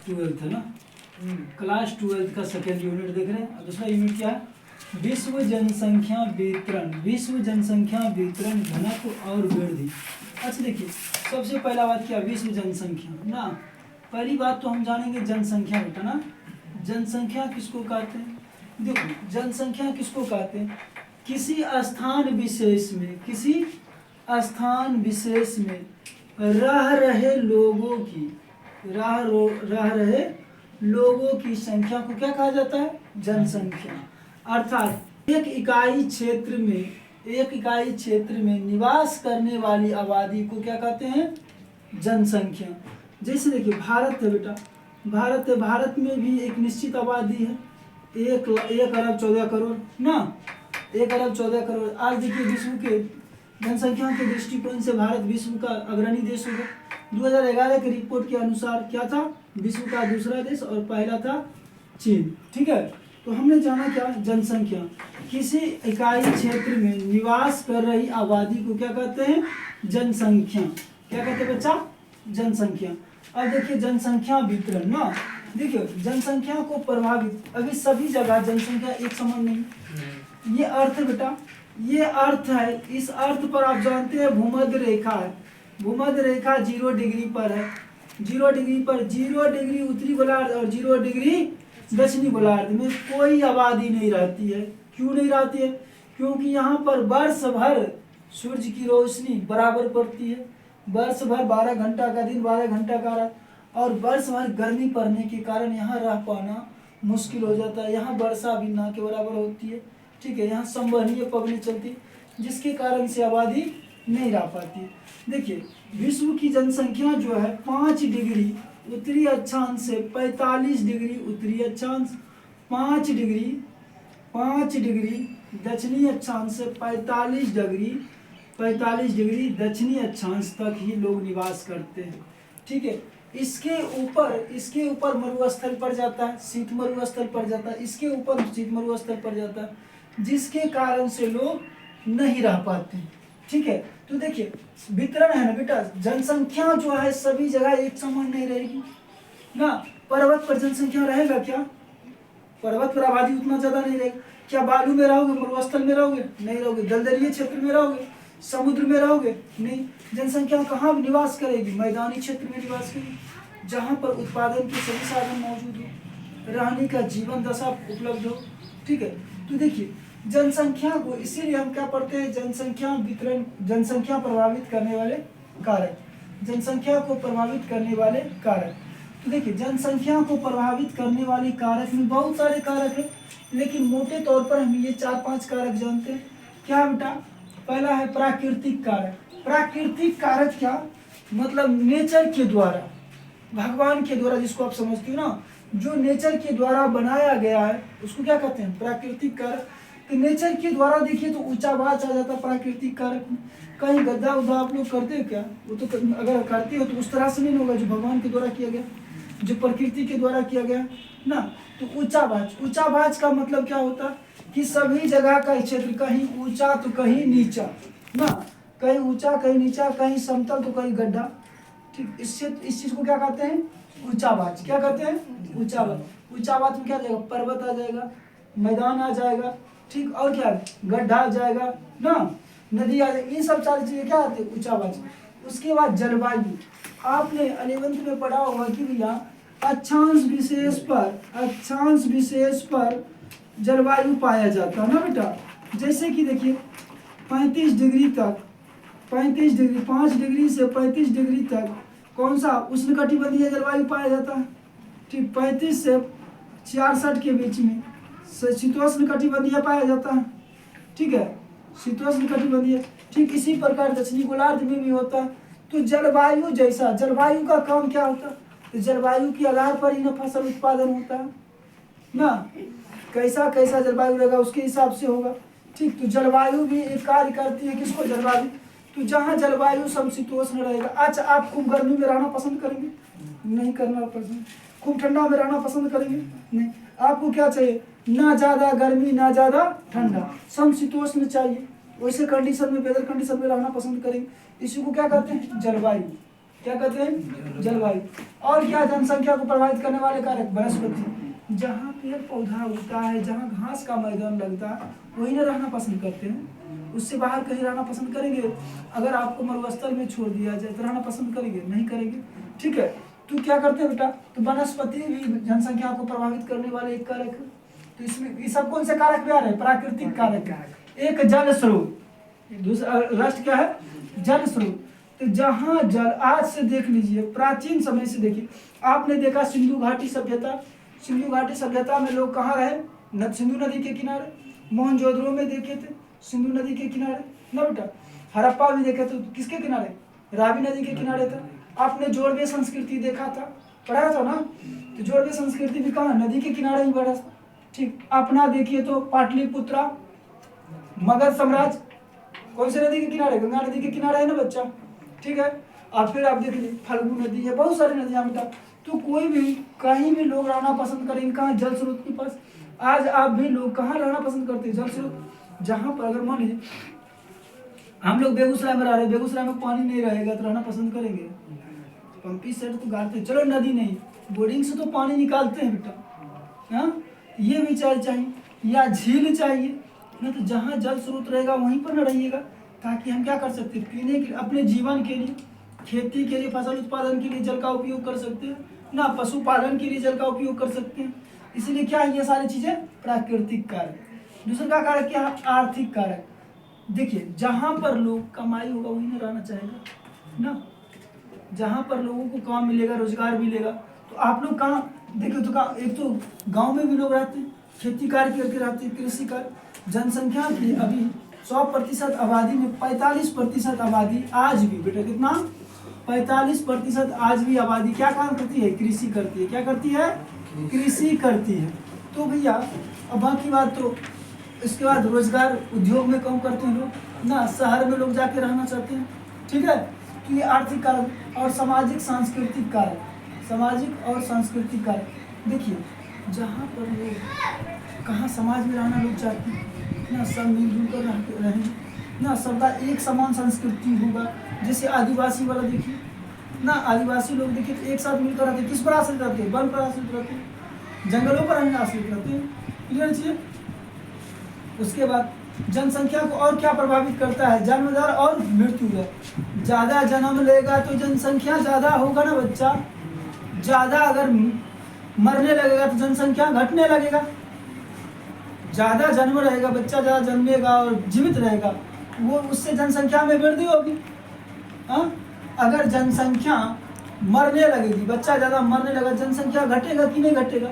Twelfth है ना, class 12 का सेकेंड यूनिट देख रहे हैं। दूसरा यूनिट क्या है? विश्व जनसंख्या वितरण, विश्व जनसंख्या वितरण घनत्व और वृद्धि। अच्छा देखिए, सबसे पहला बात क्या, विश्व जनसंख्या ना। पहली बात तो हम जानेंगे जनसंख्या बेटा ना। जनसंख्या किसको कहते हैं? देखो जनसंख्या किसको कहते हैं? किसी स्थान विशेष में, किसी स्थान विशेष में रह रहे लोगों की, रह रहे लोगों की संख्या को क्या कहा जाता है? जनसंख्या। अर्थात एक इकाई क्षेत्र में निवास करने वाली आबादी को क्या कहते हैं? जनसंख्या। जैसे देखिए भारत है बेटा, भारत है, भारत में भी एक निश्चित आबादी है, 1,14,00,00,000 ना, 1,14,00,00,000। आज देखिए विश्व के जनसंख्या के दृष्टिकोण से भारत विश्व का अग्रणी देश होगा। 2011 के रिपोर्ट के अनुसार क्या था? विश्व का दूसरा देश और पहला था चीन। ठीक है, तो हमने जाना क्या? जनसंख्या। किसी इकाई क्षेत्र में निवास कर रही आबादी को क्या कहते हैं? जनसंख्या। क्या कहते हैं बच्चा? जनसंख्या। अब देखिए जनसंख्या वितरण ना, देखिए जनसंख्या को प्रभावित, अभी सभी जगह जनसंख्या एक समान नहीं। ये अर्थ बेटा, ये अर्थ है, इस अर्थ पर आप जानते हैं भूमध्य रेखा है, भूमध्य रेखा 0 डिग्री पर है, 0 डिग्री पर, 0 डिग्री उत्तरी गोलार्ध और 0 डिग्री दक्षिणी गोलार्ध में कोई आबादी नहीं रहती है। क्यों नहीं रहती है? क्योंकि यहाँ पर वर्ष भर सूर्य की रोशनी बराबर पड़ती है, वर्ष भर 12 घंटा का दिन, 12 घंटा का रात, और वर्ष भर गर्मी पड़ने के कारण यहाँ रह पाना मुश्किल हो जाता है। यहाँ वर्षा भी ना के बराबर होती है। ठीक है, यहाँ संवहनीय पवनें चलती, जिसके कारण से आबादी नहीं रह पाती। देखिए विश्व की जनसंख्या जो है 5 डिग्री उत्तरी अक्षांश से 45 डिग्री उत्तरी अक्षांश, 5 डिग्री दक्षिणी अक्षांश से 45 डिग्री दक्षिणी अक्षांश तक ही लोग निवास करते हैं। ठीक है, इसके ऊपर मरुस्थल पड़ जाता है, शीत मरुस्थल पड़ जाता है, इसके ऊपर शीत मरुस्थल पड़ जाता है, जिसके कारण से लोग नहीं रह पाते। ठीक है, तो देखिए वितरण है ना बेटा, जनसंख्या जो है सभी जगह एक समान नहीं रहेगी ना। पर्वत पर जनसंख्या रहेगा क्या? पर्वत पर आबादी उतना ज्यादा नहीं रहेगी। क्या बालू में रहोगे, मरुस्थल में रहोगे? नहीं रहोगे। दलदलीय क्षेत्र में रहोगे, समुद्र में रहोगे? नहीं। जनसंख्या कहाँ निवास करेगी? मैदानी क्षेत्र में निवास करेगी, जहाँ पर उत्पादन के सभी साधन मौजूद हो, रहने का जीवन दशा उपलब्ध हो। ठीक है, तो देखिए जनसंख्या को इसीलिए हम क्या पढ़ते हैं? जनसंख्या वितरण, जनसंख्या प्रभावित करने वाले कारक, जनसंख्या को प्रभावित करने वाले कारक। तो देखिए जनसंख्या को प्रभावित करने वाले कारक में बहुत सारे कारक हैं, लेकिन मोटे तौर पर हम ये 4-5 कारक जानते हैं। क्या बेटा? पहला है प्राकृतिक कारक। प्राकृतिक कारक क्या मतलब? नेचर के द्वारा, भगवान के द्वारा, जिसको आप समझते हो ना, जो नेचर के द्वारा बनाया गया है उसको क्या कहते हैं? प्राकृतिक कारक। तो नेचर के द्वारा देखिए तो ऊंचा बाच आ जाता है प्राकृतिक कारक में। कहीं गड्ढा उद्धा आप लोग करते हो क्या? वो तो अगर करते हो तो उस तरह से नहीं होगा जो भगवान के द्वारा किया गया, जो प्रकृति के द्वारा किया गया ना। तो ऊंचा बाच, ऊंचा बाच का मतलब क्या होता है कि सभी जगह का क्षेत्र, कहीं ऊंचा तो कहीं नीचा ना, कहीं ऊंचा कहीं नीचा, कहीं समतल तो कहीं गड्ढा। ठीक, इस चीज को क्या कहते हैं? ऊंचा बाच। क्या कहते हैं? ऊंचा बाच। ऊंचा बाच में क्या आ जाएगा? पर्वत आ जाएगा, मैदान आ जाएगा, ठीक, और क्या? गड्ढा आ जाएगा ना, नदी आ जाएगी। इन सब सारी चीजें क्या आती है? ऊंचा बाच। उसके बाद जलवायु, आपने 11th में पढ़ा होगा कि भैया अक्षांश विशेष पर जलवायु पाया जाता है ना बेटा। जैसे कि देखिए 35 डिग्री तक, 5 डिग्री से 35 डिग्री तक कौन सा? उष्णकटिबंधीय जलवायु पाया जाता है। ठीक, 35 से 66 के बीच में शीतोष्ण कटिबंधीय पाया जाता है। ठीक है, शीतोष्ण कटिबंधीय। ठीक, इसी प्रकार दक्षिणी गोलार्ध में भी होता है। तो जलवायु जैसा, जलवायु का काम क्या होता है? तो जलवायु के आधार पर ही ना फसल उत्पादन होता है ना। कैसा कैसा जलवायु रहेगा उसके हिसाब से होगा। ठीक, तो जलवायु भी एक कार्य करती है। किसको? जलवायु। तो जहाँ जलवायु समशीतोष्ण रहेगा। अच्छा, आप खूब गर्मी में रहना पसंद करेंगे? नहीं करना पसंद। खूब ठंडा में रहना पसंद करेंगे? नहीं। आपको क्या चाहिए? ना ज्यादा गर्मी ना ज्यादा ठंडा, समशीतोष्ण चाहिए। वैसे कंडीशन में, वेदर कंडीशन में रहना पसंद करेंगे। इसी को क्या कहते हैं? जलवायु। क्या कहते हैं? जलवायु। और क्या जनसंख्या को प्रभावित करने वाले कारक? वनस्पति। जहाँ पेड़ पौधा उगता है, जहाँ घास का मैदान लगता है, वहीं ना रहना पसंद करते हैं। उससे बाहर कहीं रहना पसंद करेंगे? अगर आपको मरुस्थल में छोड़ दिया जाए तो रहना पसंद करेंगे? नहीं करेंगे। ठीक है, तो क्या करते हैं बेटा? तो वनस्पति भी जनसंख्या को प्रभावित करने वाले एक कारक है। तो इसमें ये सब कौन से कारक भी आ रहे हैं? प्राकृतिक कारक। एक जल स्रोत, दूसरा राष्ट्र क्या है? जल स्रोत। तो जहाँ जल, आज से देख लीजिए, प्राचीन समय से देखिए, आपने देखा सिंधु घाटी सभ्यता, सिंधु घाटी सभ्यता में लोग कहाँ रहे? सिंधु नदी के किनारे। मोहनजोदड़ो में देखे थे सिंधु नदी के किनारे ना बेटा। हड़प्पा भी देखे तो किसके किनारे? रावी नदी के किनारे था। आपने जोड़वे संस्कृति देखा था, पढ़ा था ना? तो जोड़वे संस्कृति भी कहाँ? नदी के किनारे ही बढ़ा था। ठीक, अपना देखिए तो पाटलिपुत्रा, मगध साम्राज्य कौन से नदी के किनारे? गंगा नदी के किनारे है ना बच्चा। ठीक है, और फिर आप देख लीजिए फल्गु नदी है, बहुत सारी नदियां बेटा। तो कोई भी कहीं भी लोग रहना पसंद करेंगे कहाँ? जल स्रोत के पास। आज आप भी लोग कहाँ रहना पसंद करते हैं? जल स्रोत। जहाँ पर अगर मान लीजिए हम लोग बेगूसराय में रह रहे हैं, बेगूसराय में पानी नहीं रहेगा तो रहना पसंद करेंगे? पंपी सेट तो गाड़ते हैं, चलो नदी नहीं, बोर्डिंग से तो पानी निकालते हैं बेटा। हाँ, ये भी चाहिए, या झील चाहिए ना। तो जहाँ जल स्रोत रहेगा वहीं पर न रहिएगा, ताकि हम क्या कर सकते हैं? पीने के, अपने जीवन के लिए, खेती के लिए, फसल उत्पादन के लिए जल का उपयोग कर सकते हैं ना, पशुपालन के लिए जल का उपयोग कर सकते हैं। इसलिए क्या है? ये सारी चीजें प्राकृतिक कारक। दूसरा का कारक क्या है? आर्थिक कारक। देखिए, जहाँ पर लोग कमाई होगा वहीं न रहना चाहेगा ना। जहाँ पर लोगों को काम मिलेगा, रोजगार मिलेगा, तो आप लोग कहाँ देखिए? तो कहाँ, एक तो गांव में भी लोग रहते हैं, खेती कार्य करके रहते हैं, कृषि कार्य। जनसंख्या की अभी 100% आबादी में 45% आबादी आज भी बेटा, कितना? 45% आज भी आबादी क्या काम करती है? कृषि करती है। क्या करती है? कृषि करती है। तो भैया अब बाकी बात, तो इसके बाद रोजगार, उद्योग में काम करते हैं लोग ना, शहर में लोग जाके रहना चाहते हैं। ठीक है, तो ये आर्थिक कारक। और सामाजिक सांस्कृतिक कारक, सामाजिक और सांस्कृतिक कारक। देखिए, जहाँ पर लोग कहाँ समाज में रहना लोग चाहते हैं ना, सब मिलजुल कर रहेंगे ना, सबका एक समान संस्कृति होगा। जैसे आदिवासी वाला देखिए ना, आदिवासी लोग देखिए तो एक साथ मिलकर रहते हैं। किस पर आश्रित रहते हैं? वन पर आश्रित रहते हैं, जंगलों पर आश्रित रहते हैं। क्लियर चाहिए। उसके बाद जनसंख्या को और क्या प्रभावित करता है? जन्म दर और मृत्यु दर। ज्यादा जन्म लेगा तो जनसंख्या ज्यादा होगा ना बच्चा। ज्यादा अगर मरने लगेगा तो जनसंख्या घटने लगेगा। ज्यादा जन्म रहेगा, बच्चा ज्यादा जन्मेगा और जीवित रहेगा, वो उससे जनसंख्या में वृद्धि होगी। हाँ, अगर जनसंख्या मरने लगेगी, बच्चा ज्यादा मरने लगा, जनसंख्या घटेगा कि नहीं घटेगा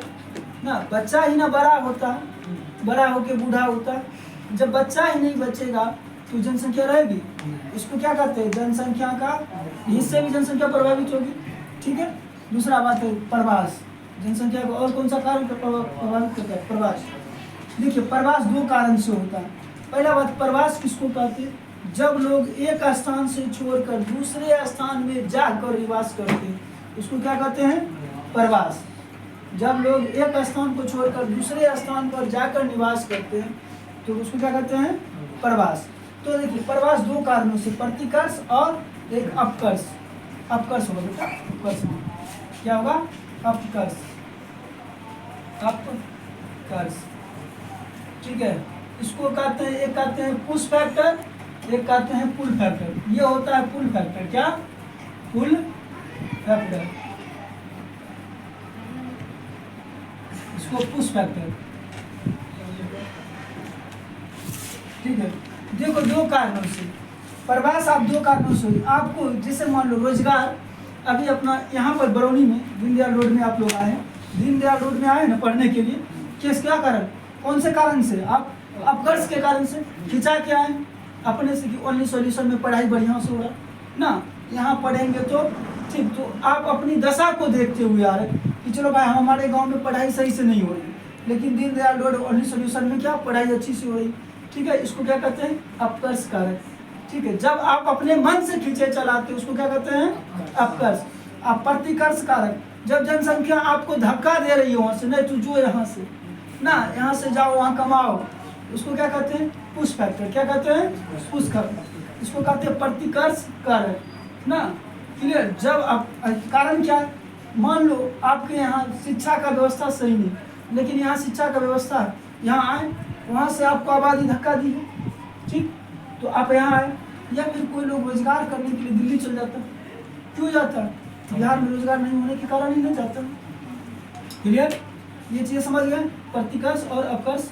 ना? बच्चा ही ना बड़ा होता है, बड़ा होके बूढ़ा होता है। जब बच्चा ही नहीं बचेगा तो जनसंख्या रहेगी। इसको क्या कहते हैं? जनसंख्या का, इससे भी जनसंख्या प्रभावित होगी। ठीक है, दूसरा बात है प्रवास। जनसंख्या को और कौन सा कारण प्रभावित करता है? प्रवास। देखिए, प्रवास दो कारण से होता है। पहला बात, प्रवास किसको कहते हैं? जब लोग एक स्थान से छोड़कर दूसरे स्थान में जाकर निवास करते हैं, उसको क्या कहते हैं? प्रवास। जब लोग एक स्थान को छोड़कर दूसरे स्थान पर जाकर निवास करते हैं तो उसको क्या कहते हैं? प्रवास। तो देखिए, प्रवास दो कारणों से, प्रतिकर्ष और एक अपकर्ष। अपकर्ष होगा बेटा, अपकर्ष क्या होगा? अपकर्ष, अपकर्ष। ठीक है, इसको कहते हैं, एक कहते हैं पुश फैक्टर, एक कहते हैं पुल फैक्टर। ये होता है पुल फैक्टर। क्या? पुल फैक्टर, इसको पुश फैक्टर। ठीक है, देखो दो कारणों से प्रवास, आप दो कारणों से आपको, जैसे मान लो रोजगार, अभी अपना यहाँ पर बरौनी में दीनदयाल रोड में आप लोग आए हैं, दीनदयाल रोड में आए ना पढ़ने के लिए, किस क्या कारण? कौन से कारण से? आप अपकर्ष के कारण से खिंचा के आए अपने से कि ओनली सॉल्यूशन में पढ़ाई बढ़िया से हो रहा ना, यहाँ पढ़ेंगे तो ठीक। तो आप अपनी दशा को देखते हुए आ रहे कि चलो भाई हमारे गांव में पढ़ाई सही से नहीं हो रही, लेकिन दीनदयाल रोड ओनली सॉल्यूशन में क्या पढ़ाई अच्छी से हो रही। ठीक है, इसको क्या कहते हैं? अपकर्ष कारक। ठीक है, जब आप अपने मन से खींचे चलाते उसको क्या कहते हैं? अपकर्ष। आप प्रतिकर्ष कारक, जब जनसंख्या आपको धक्का दे रही है वहां से, नहीं तू जो यहाँ से ना, यहाँ से जाओ वहाँ कमाओ, उसको क्या कहते हैं? Push factor. क्या कहते हैं? पुश कारक। इसको कहते हैं प्रतिकर्ष कारक ना। क्लियर। जब आप, कारण क्या है, मान लो आपके यहाँ शिक्षा का व्यवस्था सही नहीं, लेकिन यहाँ शिक्षा का व्यवस्था है, यहाँ आए, वहाँ से आपको आबादी धक्का दी है, ठीक, तो आप यहाँ आए, या फिर कोई लोग रोजगार करने के लिए दिल्ली चल जाता है, क्यों जाता है, बिहार में रोजगार नहीं होने के कारण ही नहीं जाता। क्लियर, ये चीज़ समझ गए, प्रतिकर्ष और अपकर्ष